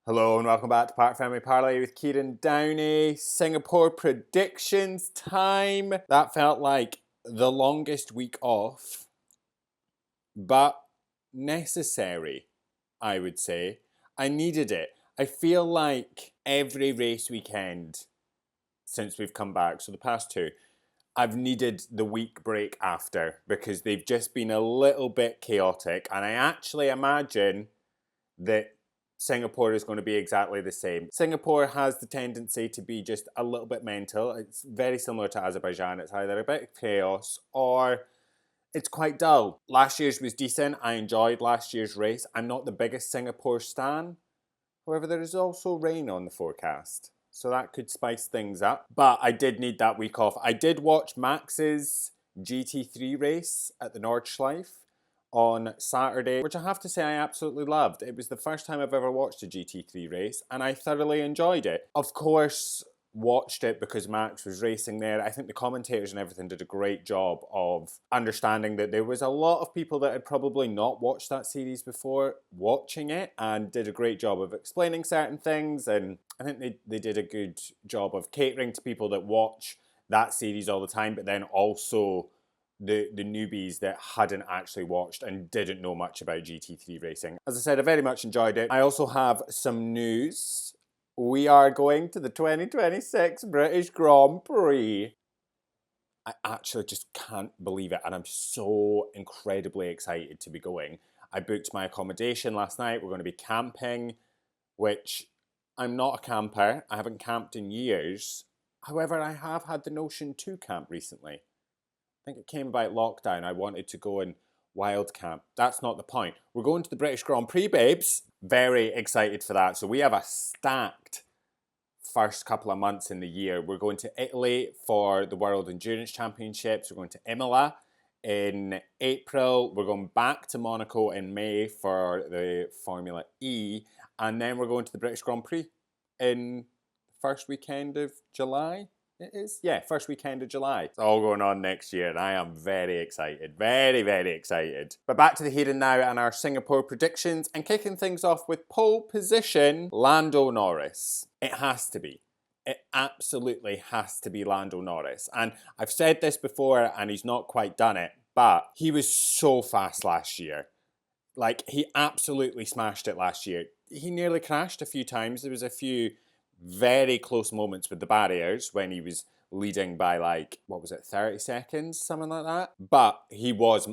Hello and welcome back to Parc Fermé Parlay with Kieran Downey. Singapore predictions time. That felt like the longest week off, but necessary, I would say. I needed it. I feel like every race weekend since we've come back, so the past two, I've needed the week break after because they've just been a little bit chaotic, and I actually imagine that Singapore is going to be exactly the same. Singapore has the tendency to be just a little bit mental. It's very similar to Azerbaijan. It's either a bit of chaos or it's quite dull. Last year's was decent. I enjoyed last year's race. I'm not the biggest Singapore stan. However, there is also rain on the forecast, so that could spice things up. But I did need that week off. I did watch Max's GT3 race at the Nordschleife on Saturday, which I have to say I absolutely loved. It was the first time I've ever watched a GT3 race, and I thoroughly enjoyed it. Of course, watched it because Max was racing there. I think the commentators and everything did a great job of understanding that there was a lot of people that had probably not watched that series before watching it, and did a great job of explaining certain things, and I think they did a good job of catering to people that watch that series all the time, but then also the newbies that hadn't actually watched and didn't know much about GT3 racing. As I said, I very much enjoyed it. I also have some news. We are going to the 2026 British Grand Prix. I actually just can't believe it, and I'm so incredibly excited to be going. I booked my accommodation last night. We're going to be camping, which I'm not a camper. I haven't camped in years. However, I have had the notion to camp recently. I think it came about lockdown. I wanted to go and wild camp. That's not the point. We're going to the British Grand Prix, babes. Very excited for that. So we have a stacked first couple of months in the year. We're going to Italy for the World Endurance Championships. We're going to Imola in April. We're going back to Monaco in May for the Formula E. And then we're going to the British Grand Prix in the first weekend of July. It is? Yeah, first weekend of July. It's all going on next year, and I am very excited. Very, very excited. But back to the here and now and our Singapore predictions, and kicking things off with pole position, Lando Norris. It has to be. It absolutely has to be Lando Norris. And I've said this before, and he's not quite done it, but he was so fast last year. Like, he absolutely smashed it last year. He nearly crashed a few times. There was a few very close moments with the barriers when he was leading by 30 seconds, something like that. But he was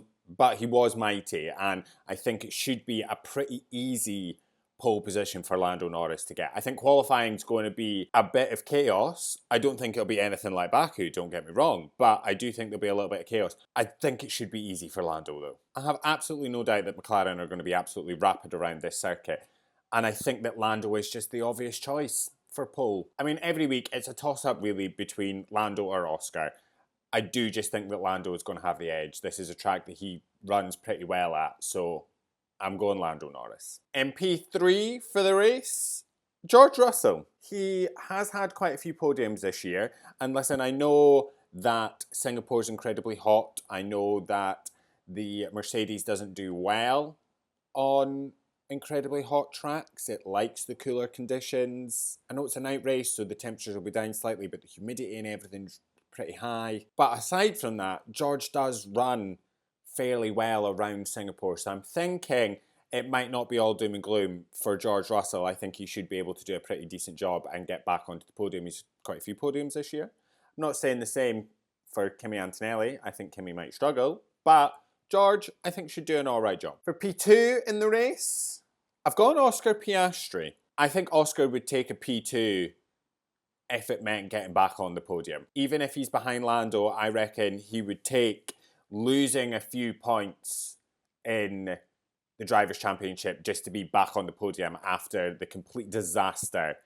mighty, and I think it should be a pretty easy pole position for Lando Norris to get. I think qualifying is going to be a bit of chaos. I don't think it'll be anything like Baku, don't get me wrong, but I do think there'll be a little bit of chaos. I think it should be easy for Lando though. I have absolutely no doubt that McLaren are going to be absolutely rapid around this circuit, and I think that Lando is just the obvious choice for pole. I mean, every week it's a toss-up really between Lando or Oscar. I do just think that Lando is going to have the edge. This is a track that he runs pretty well at, so I'm going Lando Norris. MP3 for the race, George Russell. He has had quite a few podiums this year, and listen, I know that Singapore's incredibly hot. I know that the Mercedes doesn't do well on incredibly hot tracks. It likes the cooler conditions. I know it's a night race, so the temperatures will be down slightly, but the humidity and everything's pretty high. But aside from that, George does run fairly well around Singapore, so I'm thinking it might not be all doom and gloom for George Russell. I think he should be able to do a pretty decent job and get back onto the podium. He's quite a few podiums this year. I'm not saying the same for Kimi Antonelli. I think Kimi might struggle, but George, I think, should do an alright job. For P2 in the race, I've gone Oscar Piastri. I think Oscar would take a P2 if it meant getting back on the podium. Even if he's behind Lando, I reckon he would take losing a few points in the Drivers' Championship just to be back on the podium after the complete disaster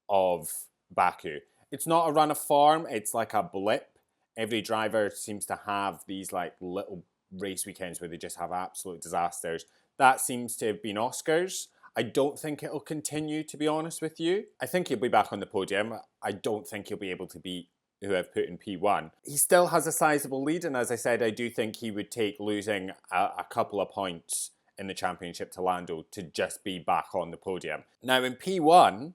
of Baku. It's not a run of form, it's like a blip. Every driver seems to have these little race weekends where they just have absolute disasters. That seems to have been Oscar's. I don't think it'll continue, to be honest with you. I think he'll be back on the podium. I don't think he'll be able to beat who I've put in P1. He still has a sizable lead, and as I said, I do think he would take losing a couple of points in the championship to Lando to just be back on the podium. Now in P1,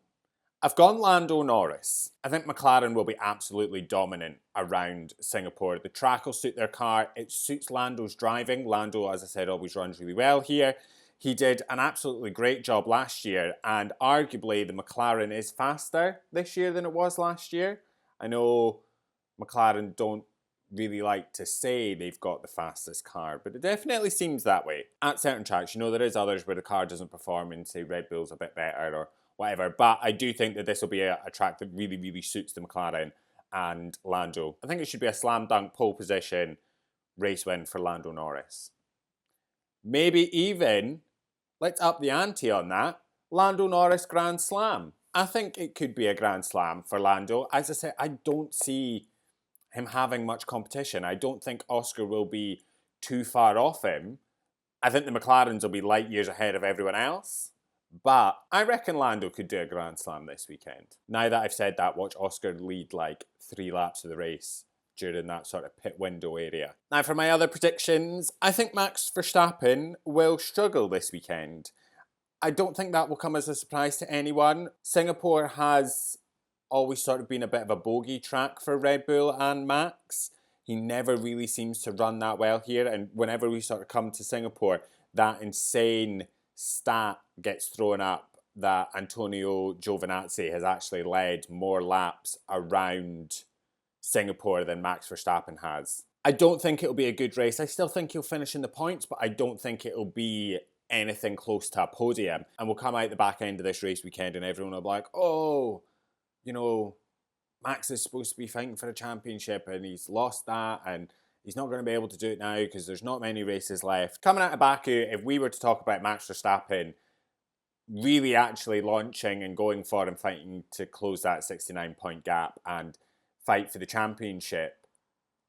I've gone Lando Norris. I think McLaren will be absolutely dominant around Singapore. The track will suit their car. It suits Lando's driving. Lando, as I said, always runs really well here. He did an absolutely great job last year, and arguably the McLaren is faster this year than it was last year. I know McLaren don't really like to say they've got the fastest car, but it definitely seems that way. At certain tracks, you know, there is others where the car doesn't perform and say Red Bull's a bit better or whatever, but I do think that this will be a track that really, really suits the McLaren and Lando. I think it should be a slam dunk pole position race win for Lando Norris. Maybe even, let's up the ante on that, Lando Norris Grand Slam. I think it could be a Grand Slam for Lando. As I said, I don't see him having much competition. I don't think Oscar will be too far off him. I think the McLarens will be light years ahead of everyone else. But I reckon Lando could do a Grand Slam this weekend. Now that I've said that, watch Oscar lead like 3 laps of the race during that sort of pit window area. Now for my other predictions, I think Max Verstappen will struggle this weekend. I don't think that will come as a surprise to anyone. Singapore has always sort of been a bit of a bogey track for Red Bull and Max. He never really seems to run that well here, and whenever we sort of come to Singapore, that insane stat gets thrown up that Antonio Giovinazzi has actually led more laps around Singapore than Max Verstappen has. I don't think it'll be a good race. I still think he'll finish in the points, but I don't think it'll be anything close to a podium. And we'll come out the back end of this race weekend and everyone will be like, oh, you know, Max is supposed to be fighting for a championship and he's lost that and he's not going to be able to do it now because there's not many races left. Coming out of Baku, if we were to talk about Max Verstappen really actually launching and going for and fighting to close that 69-point gap and fight for the championship,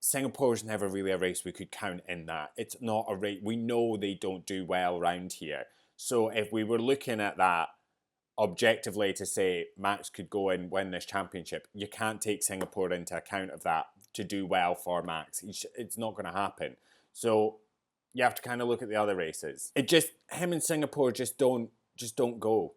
Singapore's never really a race we could count in that. It's not a race. We know they don't do well around here. So if we were looking at that objectively to say Max could go and win this championship, you can't take Singapore into account of that to do well for Max. It's not going to happen. So you have to kind of look at the other races. Him and Singapore just don't go.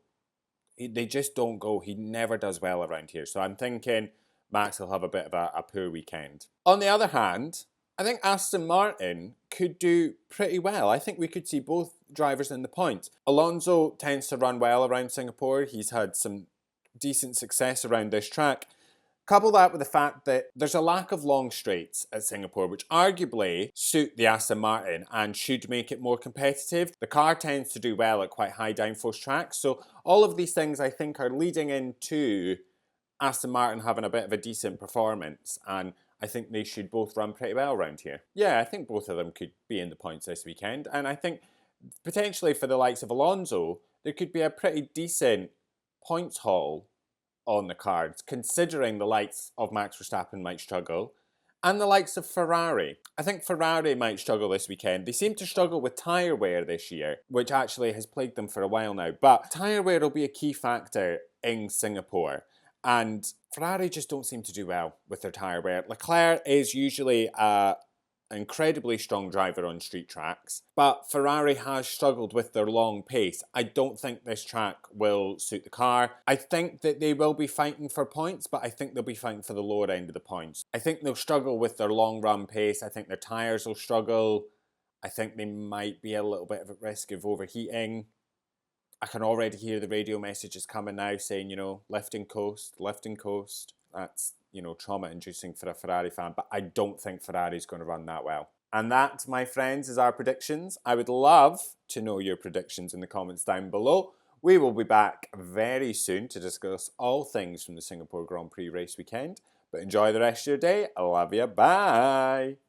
They just don't go. He never does well around here. So I'm thinking Max will have a bit of a poor weekend. On the other hand, I think Aston Martin could do pretty well. I think we could see both drivers in the points. Alonso tends to run well around Singapore. He's had some decent success around this track. Couple that with the fact that there's a lack of long straights at Singapore, which arguably suit the Aston Martin and should make it more competitive. The car tends to do well at quite high downforce tracks. So all of these things I think are leading into Aston Martin having a bit of a decent performance, and I think they should both run pretty well around here. Yeah, I think both of them could be in the points this weekend, and I think potentially for the likes of Alonso, there could be a pretty decent points haul on the cards, considering the likes of Max Verstappen might struggle, and the likes of Ferrari. I think Ferrari might struggle this weekend. They seem to struggle with tyre wear this year, which actually has plagued them for a while now, but tyre wear will be a key factor in Singapore. And Ferrari just don't seem to do well with their tyre wear. Leclerc is usually an incredibly strong driver on street tracks, but Ferrari has struggled with their long pace. I don't think this track will suit the car. I think that they will be fighting for points, but I think they'll be fighting for the lower end of the points. I think they'll struggle with their long run pace. I think their tyres will struggle. I think they might be a little bit of at risk of overheating. I can already hear the radio messages coming now saying, you know, lift and coast. That's, you know, trauma-inducing for a Ferrari fan, but I don't think Ferrari's going to run that well. And that, my friends, is our predictions. I would love to know your predictions in the comments down below. We will be back very soon to discuss all things from the Singapore Grand Prix race weekend. But enjoy the rest of your day. I love you. Bye.